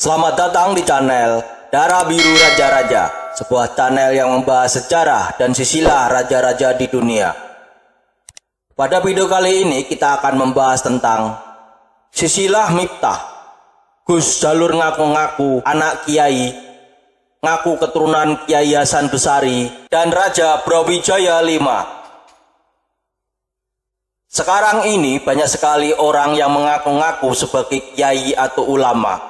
Selamat datang di channel Darah Biru Raja-Raja, sebuah channel yang membahas sejarah dan silsilah raja-raja di dunia. Pada video kali ini kita akan membahas tentang silsilah Miftah, Gus jalur ngaku-ngaku anak kiai, ngaku keturunan Kiai Hasan Besari dan Raja Brawijaya V. Sekarang ini banyak sekali orang yang mengaku-ngaku sebagai kiai atau ulama,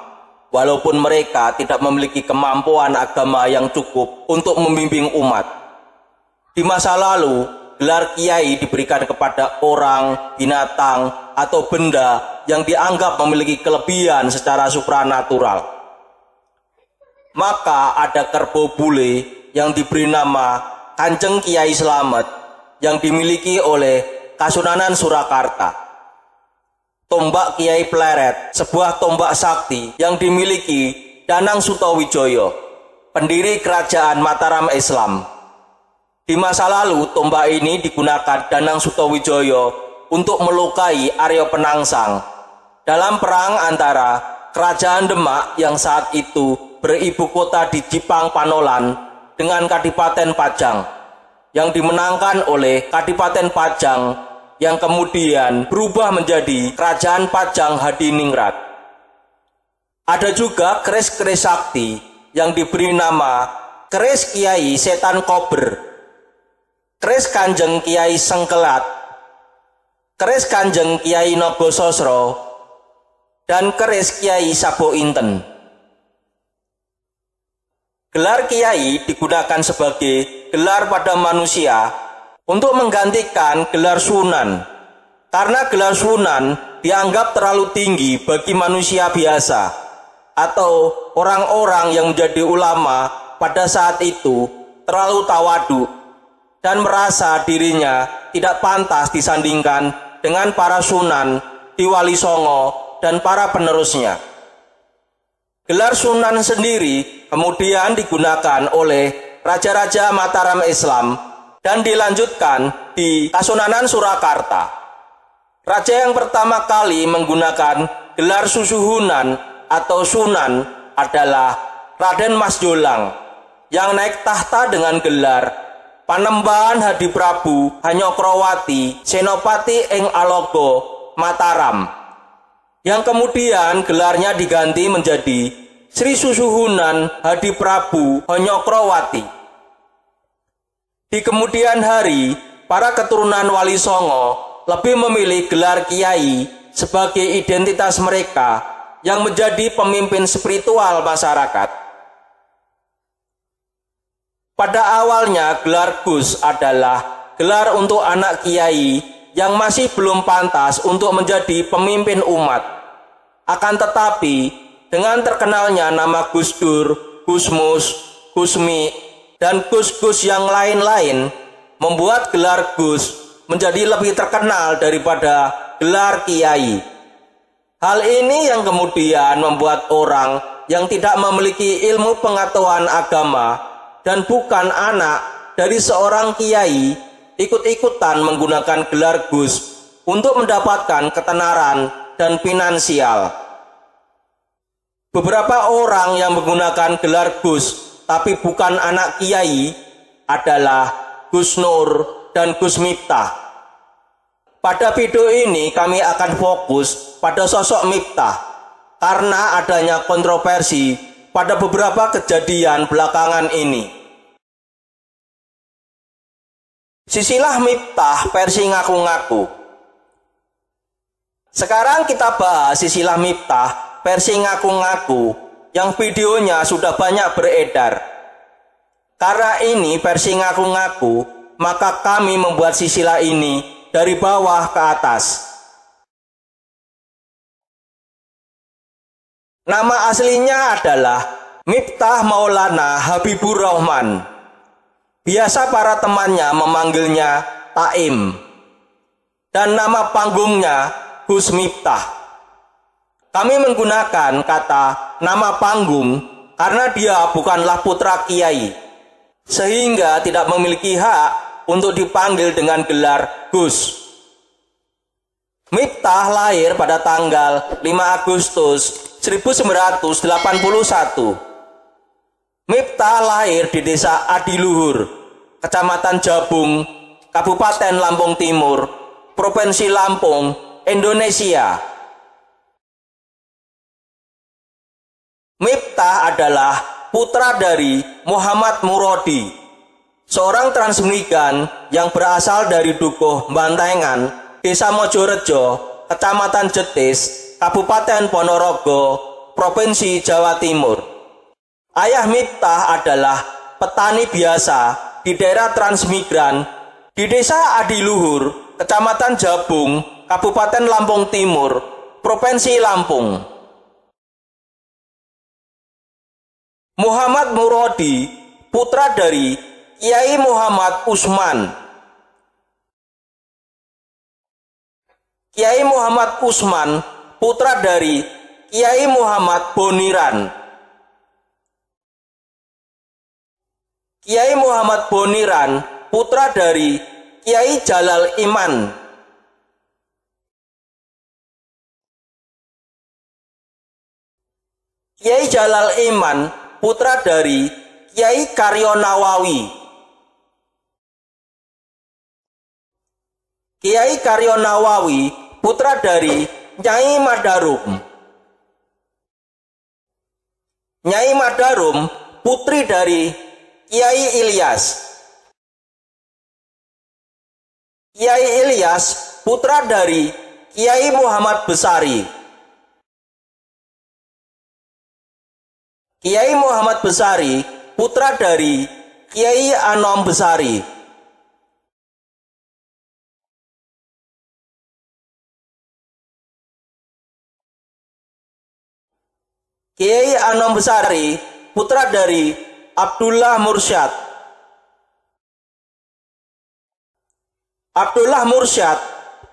walaupun mereka tidak memiliki kemampuan agama yang cukup untuk membimbing umat. Di masa lalu, gelar kiai diberikan kepada orang, binatang, atau benda yang dianggap memiliki kelebihan secara supranatural. Maka ada kerbau bule yang diberi nama Kanjeng Kiai Slamet yang dimiliki oleh Kasunanan Surakarta. Tombak Kiai Pleret, sebuah tombak sakti yang dimiliki Danang Sutawijaya, pendiri kerajaan Mataram Islam. Di masa lalu, tombak ini digunakan Danang Sutawijaya untuk melukai Arya Penangsang dalam perang antara Kerajaan Demak yang saat itu beribu kota di Jipang Panolan dengan Kadipaten Pajang, yang dimenangkan oleh Kadipaten Pajang yang kemudian berubah menjadi Kerajaan Pajang Hadiningrat. Ada juga keris-keris sakti yang diberi nama keris Kiai Setan Kober, keris Kanjeng Kiai Sengkelat, keris Kanjeng Kiai Nogososro, dan keris Kiai Sabo Inten. Gelar kiai digunakan sebagai gelar pada manusia untuk menggantikan gelar sunan, karena gelar sunan dianggap terlalu tinggi bagi manusia biasa atau orang-orang yang menjadi ulama pada saat itu terlalu tawadu dan merasa dirinya tidak pantas disandingkan dengan para sunan di Wali Songo dan para penerusnya. Gelar sunan sendiri kemudian digunakan oleh raja-raja Mataram Islam dan dilanjutkan di Kasunanan Surakarta. Raja yang pertama kali menggunakan gelar susuhunan atau sunan adalah Raden Mas Jolang, yang naik tahta dengan gelar Panembahan Hadi Prabu Hanyokrowati Senopati ing Alogo Mataram, yang kemudian gelarnya diganti menjadi Sri Susuhunan Hadi Prabu Hanyokrowati. Di kemudian hari, para keturunan Wali Songo lebih memilih gelar kiai sebagai identitas mereka yang menjadi pemimpin spiritual masyarakat. Pada awalnya, gelar Gus adalah gelar untuk anak kiai yang masih belum pantas untuk menjadi pemimpin umat. Akan tetapi, dengan terkenalnya nama Gus Dur, Gusmus, Gusmi, dan Gus-Gus yang lain-lain, membuat gelar Gus menjadi lebih terkenal daripada gelar kiai. Hal ini yang kemudian membuat orang yang tidak memiliki ilmu pengetahuan agama dan bukan anak dari seorang kiai ikut-ikutan menggunakan gelar Gus untuk mendapatkan ketenaran dan finansial. Beberapa orang yang menggunakan gelar Gus tapi bukan anak kiai adalah Gus Nur dan Gus Miftah. Pada video ini kami akan fokus pada sosok Miftah karena adanya kontroversi pada beberapa kejadian belakangan ini. Silsilah Miftah versi ngaku-ngaku. Sekarang kita bahas silsilah Miftah versi ngaku-ngaku yang videonya sudah banyak beredar. Karena ini versi ngaku-ngaku, maka kami membuat silsilah ini dari bawah ke atas. Nama aslinya adalah Miftah Maulana Habibur Rahman. Biasa para temannya memanggilnya Taim. Dan nama panggungnya Gus Miftah. Kami menggunakan kata nama panggung karena dia bukanlah putra kiai, sehingga tidak memiliki hak untuk dipanggil dengan gelar Gus. Miftah lahir pada tanggal 5 Agustus 1981. Miftah lahir di Desa Adiluhur, Kecamatan Jabung, Kabupaten Lampung Timur, Provinsi Lampung, Indonesia. Miftah adalah putra dari Muhammad Murodi, seorang transmigran yang berasal dari Dukuh Bantengan, Desa Mojorejo, Kecamatan Jetis, Kabupaten Ponorogo, Provinsi Jawa Timur. Ayah Miftah adalah petani biasa di daerah transmigran di Desa Adiluhur, Kecamatan Jabung, Kabupaten Lampung Timur, Provinsi Lampung. Muhammad Murodi, putra dari Kiai Muhammad Usman. Kiai Muhammad Usman, putra dari Kiai Muhammad Boniran. Kiai Muhammad Boniran, putra dari Kiai Jalal Iman. Kiai Jalal Iman, putra dari Kiai Karyo Nawawi. Kiai Karyo Nawawi, putra dari Nyai Madarum. Nyai Madarum, putri dari Kiai Ilyas. Kiai Ilyas, putra dari Kiai Muhammad Besari. Kiai Muhammad Besari, putra dari Kiai Anom Besari. Kiai Anom Besari, putra dari Abdullah Mursyad. Abdullah Mursyad,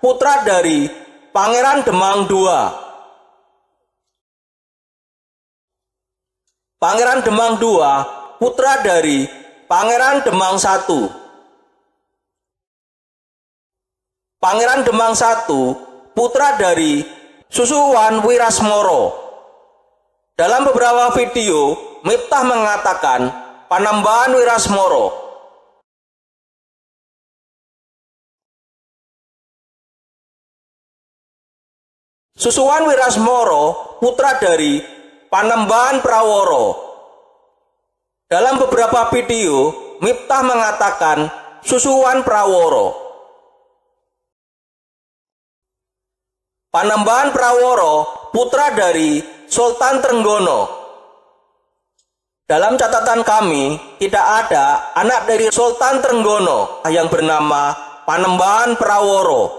putra dari Pangeran Demang II. Pangeran Demang II, putra dari Pangeran Demang I. Pangeran Demang I, putra dari Susuwan Wirasmoro. Dalam beberapa video, Miftah mengatakan Panembahan Wirasmoro. Susuwan Wirasmoro, putra dari Panembahan Praworo. Dalam beberapa video, Miftah mengatakan Susuwan Praworo. Panembahan Praworo, putra dari Sultan Trenggono. Dalam catatan kami, tidak ada anak dari Sultan Trenggono yang bernama Panembahan Praworo,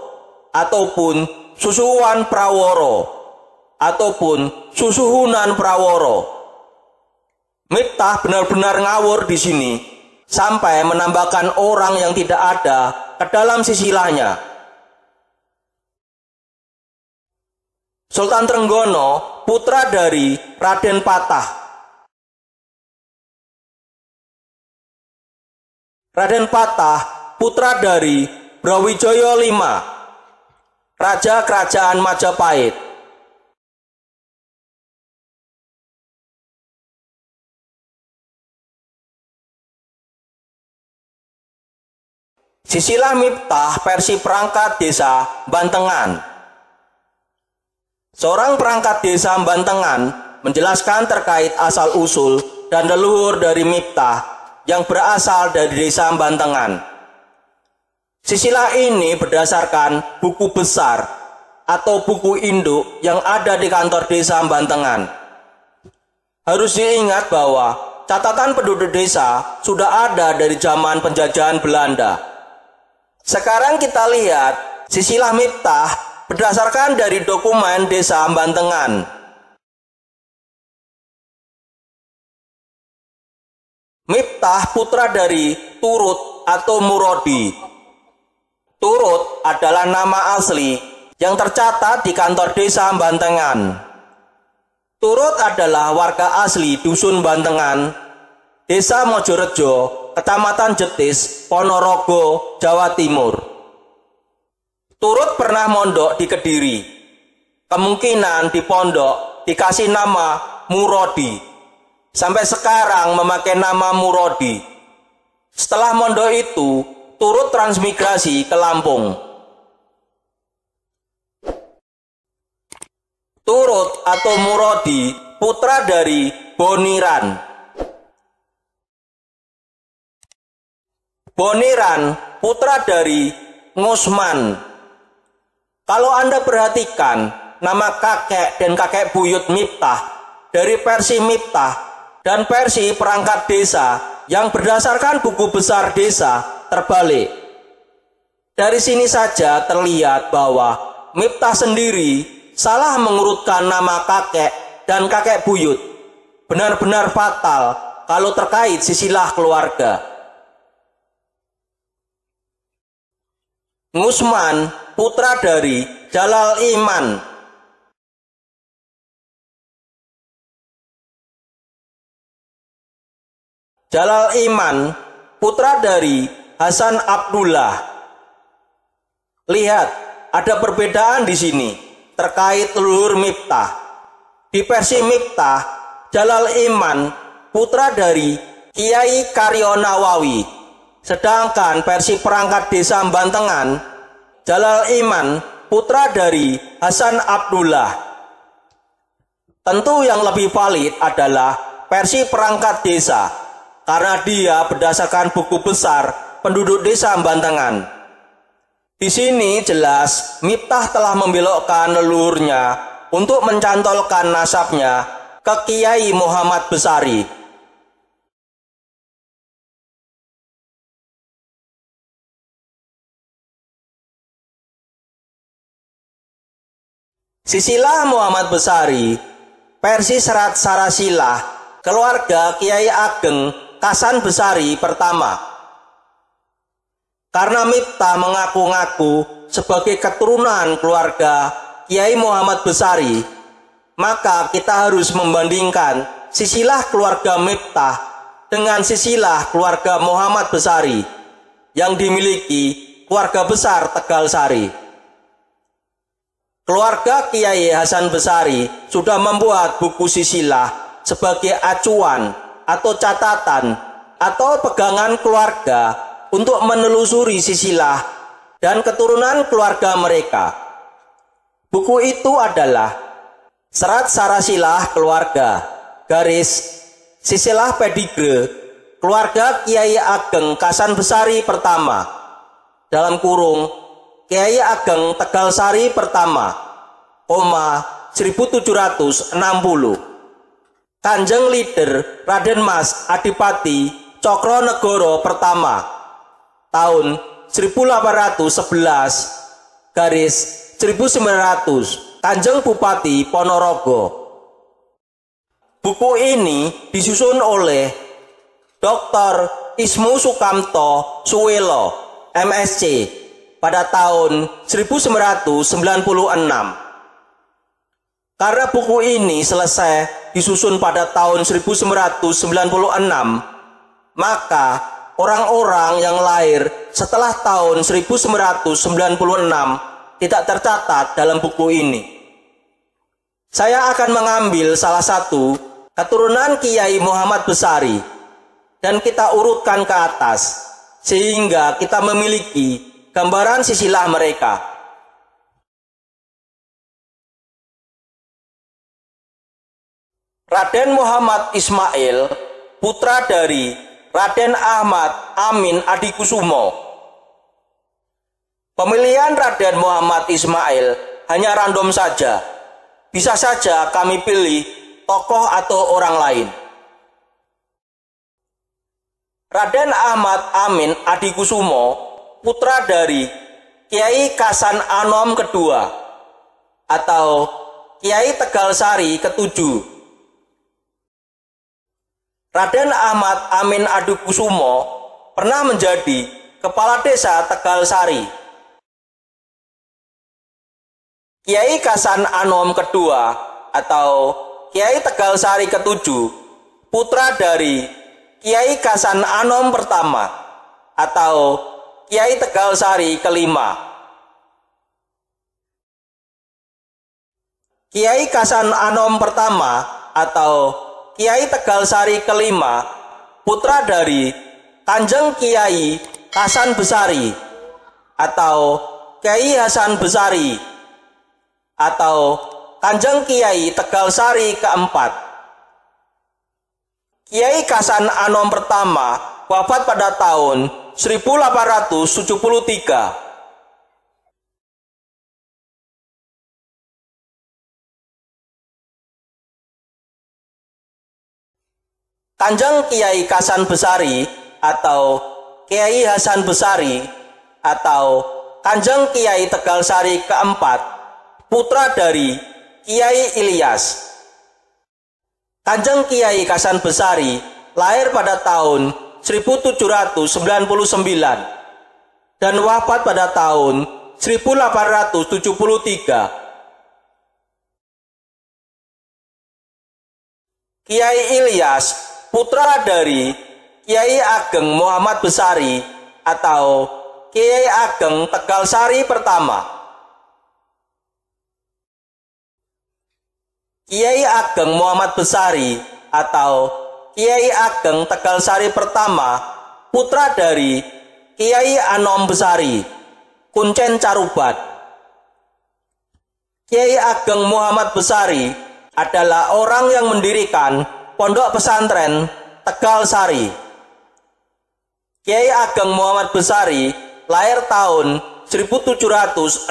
ataupun Susuwan Praworo, ataupun Susuhunan Praworo. Miftah benar-benar ngawur di sini, sampai menambahkan orang yang tidak ada ke dalam sisilahnya. Sultan Trenggono, putra dari Raden Patah. Raden Patah, putra dari Brawijaya V, Raja Kerajaan Majapahit. Sisilah Miftah versi perangkat desa Bantengan. Seorang perangkat desa Bantengan menjelaskan terkait asal-usul dan leluhur dari Miftah yang berasal dari desa Bantengan. Sisilah ini berdasarkan buku besar atau buku induk yang ada di kantor desa Bantengan. Harus diingat bahwa catatan penduduk desa sudah ada dari zaman penjajahan Belanda. Sekarang kita lihat sisilah Miftah berdasarkan dari dokumen desa Bantengan. Miftah putra dari Turut atau Murodi. Turut adalah nama asli yang tercatat di kantor desa Bantengan. Turut adalah warga asli Dusun Bantengan, Desa Mojorejo, Kecamatan Jetis, Ponorogo, Jawa Timur. Turut pernah mondok di Kediri. Kemungkinan di pondok dikasih nama Murodi. Sampai sekarang memakai nama Murodi. Setelah mondok itu, turut transmigrasi ke Lampung. Turut atau Murodi, putra dari Boniran. Boniran, putra dari Ngusman. Kalau Anda perhatikan, nama kakek dan kakek buyut Miftah dari versi Miftah dan versi perangkat desa yang berdasarkan buku besar desa terbalik. Dari sini saja terlihat bahwa Miftah sendiri salah mengurutkan nama kakek dan kakek buyut. Benar-benar fatal kalau terkait silsilah keluarga. Ngusman, putra dari Jalal Iman. Jalal Iman, putra dari Hasan Abdullah. Lihat, ada perbedaan di sini terkait leluhur Miftah. Di versi Miftah, Jalal Iman, putra dari Kiai Karyo Nawawi. Sedangkan versi perangkat desa Bantengan, Jalal Iman, putra dari Hasan Abdullah. Tentu yang lebih valid adalah versi perangkat desa, karena dia berdasarkan buku besar penduduk desa Bantengan. Di sini jelas Miftah telah membelokkan leluhurnya untuk mencantolkan nasabnya ke Kiai Muhammad Besari. Silsilah Muhammad Besari, versi Serat Sarasilah, keluarga Kiai Ageng Kasan Besari pertama. Karena Miftah mengaku-ngaku sebagai keturunan keluarga Kiai Muhammad Besari, maka kita harus membandingkan silsilah keluarga Miftah dengan silsilah keluarga Muhammad Besari yang dimiliki keluarga besar Tegal Sari. Keluarga Kiai Hasan Besari sudah membuat buku silsilah sebagai acuan atau catatan atau pegangan keluarga untuk menelusuri silsilah dan keturunan keluarga mereka. Buku itu adalah Serat Sarasilah Keluarga, garis silsilah pedigre keluarga Kiai Ageng Kasan Besari pertama, dalam kurung Kiai Ageng Tegal Sari pertama, 1760. Kanjeng Leader Raden Mas Adipati Cokronegoro pertama, tahun 1811 garis 1900, Kanjeng Bupati Ponorogo. Buku ini disusun oleh Dr. Ismu Sukamto Suwelo, MSc, pada tahun 1996. Karena buku ini selesai disusun pada tahun 1996, maka orang-orang yang lahir setelah tahun 1996 tidak tercatat dalam buku ini. Saya akan mengambil salah satu keturunan Kiai Muhammad Besari dan kita urutkan ke atas sehingga kita memiliki gambaran silsilah mereka. Raden Muhammad Ismail, putra dari Raden Ahmad Amin Adikusumo. Pemilihan Raden Muhammad Ismail hanya random saja. Bisa saja kami pilih tokoh atau orang lain. Raden Ahmad Amin Adikusumo, putra dari Kiai Kasan Anom kedua atau Kiai Tegal Sari ketujuh. Raden Ahmad Amin Adikusumo pernah menjadi kepala desa Tegal Sari. Kiai Kasan Anom kedua atau Kiai Tegal Sari ketujuh, putra dari Kiai Kasan Anom pertama atau Kiai Tegal Sari kelima. Kiai Kasan Anom pertama atau Kiai Tegal Sari kelima, putra dari Kanjeng Kiai Hasan Besari atau Kiai Hasan Besari atau Kanjeng Kiai Tegal Sari keempat. Kiai Kasan Anom pertama wafat pada tahun 1873. Kanjeng Kiai Kasan Besari atau Kiai Hasan Besari atau Kanjeng Kiai Tegal Sari keempat, putra dari Kiai Ilyas. Kanjeng Kiai Kasan Besari lahir pada tahun 1799 dan wafat pada tahun 1873. Kiai Ilyas putra dari Kiai Ageng Muhammad Besari atau Kiai Ageng Tegal Sari pertama. Kiai Ageng Muhammad Besari atau Kiai Ageng Tegal Sari pertama, putra dari Kiai Anom Besari, Kuncen Carubat. Kiai Ageng Muhammad Besari adalah orang yang mendirikan Pondok Pesantren Tegal Sari. Kiai Ageng Muhammad Besari lahir tahun 1760.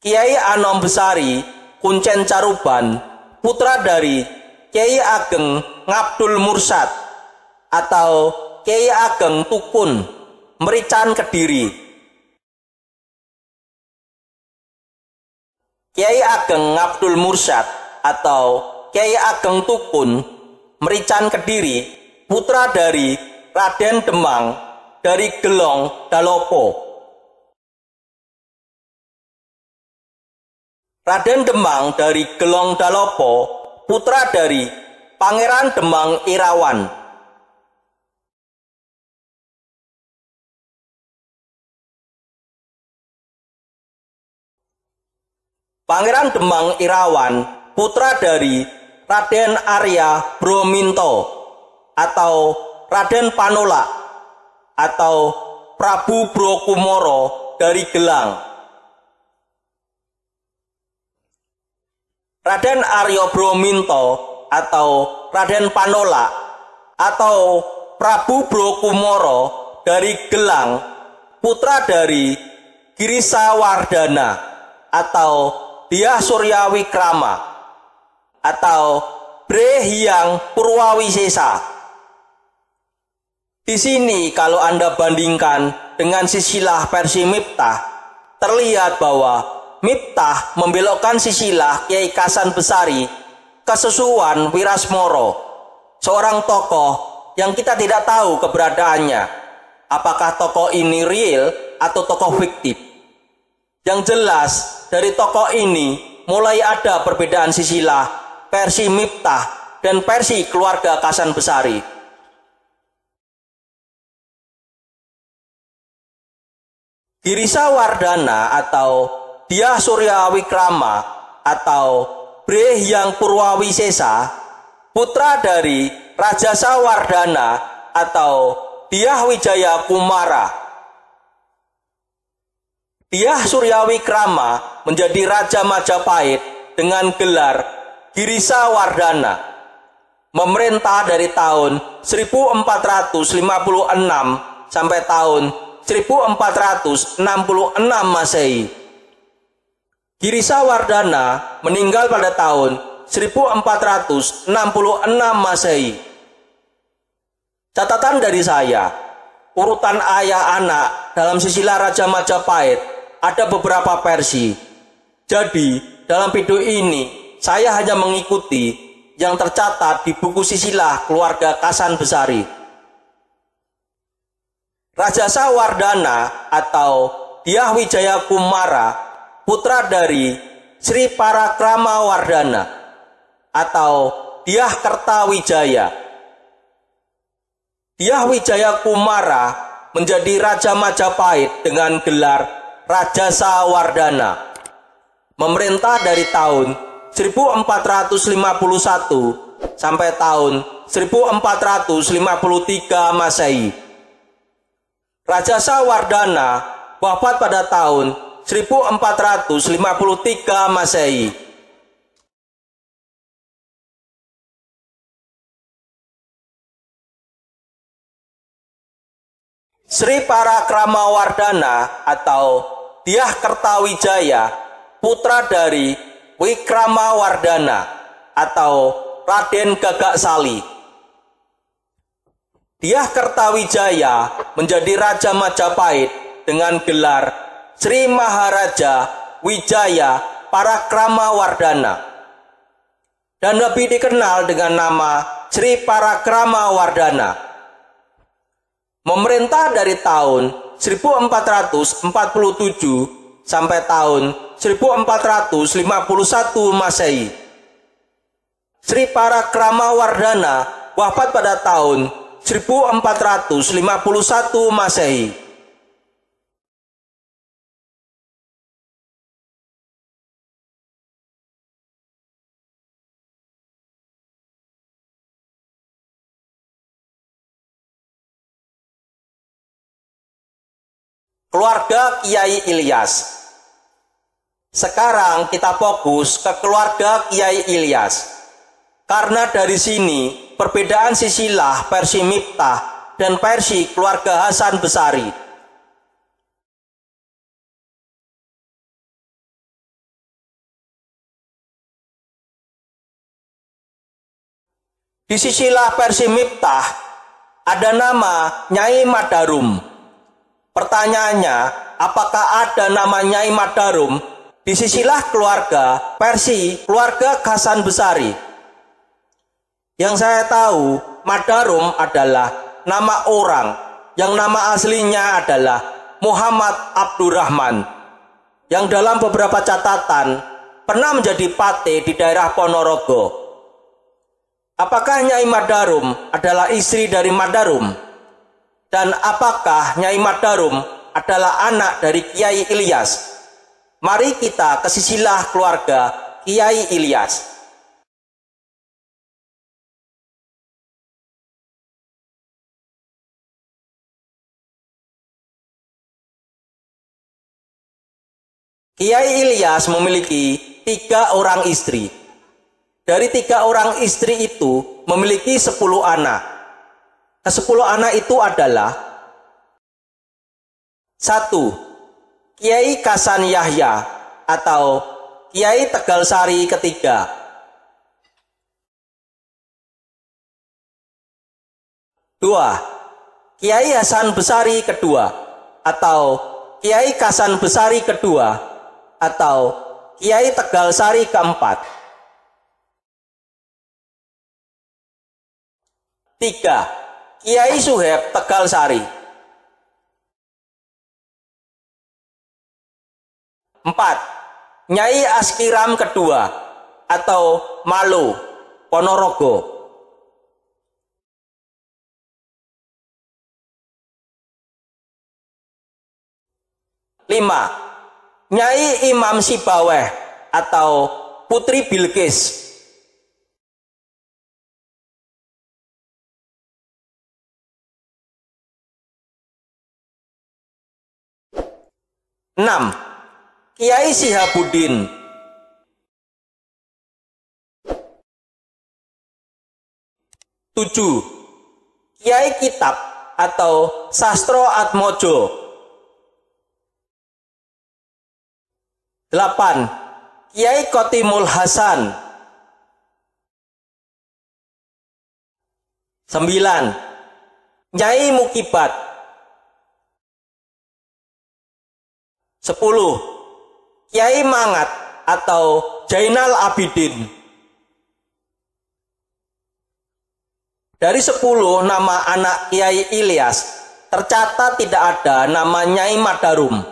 Kiai Anom Besari Kuncen Caruban, putra dari Kiai Ageng Ngabdul Mursad atau Kiai Ageng Tukun, Merican Kediri. Kiai Ageng Ngabdul Mursad atau Kiai Ageng Tukun, Merican Kediri, putra dari Raden Demang dari Gelong Dalopo. Raden Demang dari Gelong Dalopo, putra dari Pangeran Demang Irawan. Pangeran Demang Irawan, putra dari Raden Arya Brominto atau Raden Panola atau Prabu Brokumoro dari Gelang. Raden Arya Brominto atau Raden Panola atau Prabu Brokumoro dari Gelang, putra dari Girisa Wardana atau Dyah Surya Wikrama atau Bre Hyang Purwawisesa. Di sini kalau Anda bandingkan dengan silsilah versi Miftah, terlihat bahwa Miftah membelokkan silsilah Kiai Kasan Besari ke Susuwan Wirasmoro, seorang tokoh yang kita tidak tahu keberadaannya. Apakah tokoh ini real atau tokoh fiktif? Yang jelas, dari tokoh ini mulai ada perbedaan silsilah versi Miftah dan versi keluarga Kasan Besari. Girisa Wardana atau Dyah Surya Wikrama atau Bre Hyang Purwawisesa, putra dari Raja Sawardana atau Dyah Wijaya Kumara. Dyah Surya Wikrama menjadi Raja Majapahit dengan gelar Girisa Wardana. Memerintah dari tahun 1456 sampai tahun 1466 Masehi. Girisa Wardana meninggal pada tahun 1466 Masehi. Catatan dari saya, urutan ayah anak dalam silsilah Raja Majapahit ada beberapa versi. Jadi, dalam video ini saya hanya mengikuti yang tercatat di buku silsilah keluarga Kasan Besari. Raja Sawardana atau Dyah Wijaya Kumara, putra dari Sri Parakrama Wardana atau Dyah Kertawijaya. Dyah Wijaya Kumara menjadi Raja Majapahit dengan gelar Raja Sawardana. Memerintah dari tahun 1451 sampai tahun 1453 Masehi. Raja Sawardana wafat pada tahun 1453 Masehi. Sri Parakramawardhana atau Dyah Kertawijaya, putra dari Wikramawardhana atau Raden Gagak Sali. Dyah Kertawijaya menjadi Raja Majapahit dengan gelar Sri Maharaja Wijaya Parakramawardhana dan lebih dikenal dengan nama Sri Parakramawardhana. Memerintah dari tahun 1447 sampai tahun 1451 Masehi. Sri Parakramawardhana wafat pada tahun 1451 Masehi. Keluarga Kiai Ilyas. Sekarang kita fokus ke keluarga Kiai Ilyas. Karena dari sini perbedaan silsilah versi Miftah dan versi keluarga Hasan Besari. Di silsilah versi Miftah ada nama Nyai Madarum. Pertanyaannya, apakah ada nama Nyai Madarum di silsilah keluarga versi keluarga Hasan Besari? Yang saya tahu, Madarum adalah nama orang yang nama aslinya adalah Muhammad Abdurrahman, yang dalam beberapa catatan pernah menjadi pate di daerah Ponorogo. Apakah Nyai Madarum adalah istri dari Madarum? Dan apakah Nyai Madarum adalah anak dari Kiai Ilyas? Mari kita ke silsilah keluarga Kiai Ilyas. Kiai Ilyas memiliki 3 orang istri. Dari 3 orang istri itu memiliki 10 anak. Ke-10 anak itu adalah 1. Kiai Kasan Yahya atau Kiai Tegalsari ketiga. 2. Kiai Hasan Besari kedua atau Kiai Kasan Besari kedua atau Kiai Tegalsari keempat. 3. Kiai Suheb Tegalsari. 4. Nyai Askiram kedua atau Malo, Ponorogo. 5. Nyai Imam Sibaweh atau Putri Bilqis. 6. Kiai Sihabuddin. 7. Kiai Kitab atau Sastro Atmojo. 8. Kiai Khotimul Hasan. 9. Nyai Mukibat. 10. Kiai Mangat atau Jainal Abidin. Dari 10 nama anak Kiai Ilyas, tercatat tidak ada nama Nyai Madarum.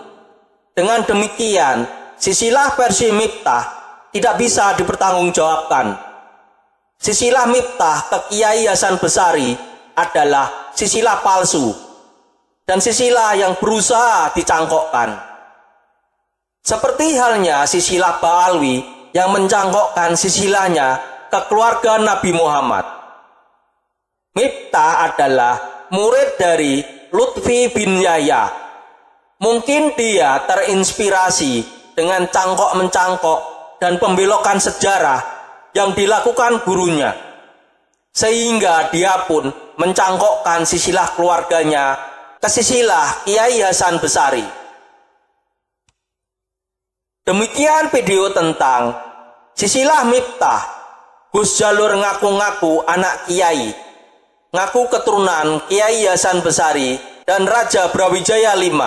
Dengan demikian, silsilah versi Miftah tidak bisa dipertanggungjawabkan. Silsilah Miftah ke Kiai Hasan Besari adalah silsilah palsu dan silsilah yang berusaha dicangkokkan. Seperti halnya silsilah Ba'alwi yang mencangkokkan silsilahnya ke keluarga Nabi Muhammad. Miftah adalah murid dari Lutfi bin Yahya. Mungkin dia terinspirasi dengan cangkok-mencangkok dan pembelokan sejarah yang dilakukan gurunya, sehingga dia pun mencangkokkan silsilah keluarganya ke silsilah Kiai Hasan Besari. Demikian video tentang silsilah Miftah. Gus Jalur ngaku-ngaku anak Kiai, ngaku keturunan Kiai Hasan Besari dan Raja Brawijaya V.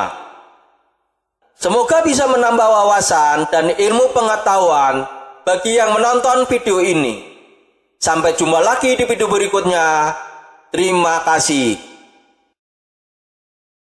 Semoga bisa menambah wawasan dan ilmu pengetahuan bagi yang menonton video ini. Sampai jumpa lagi di video berikutnya. Terima kasih.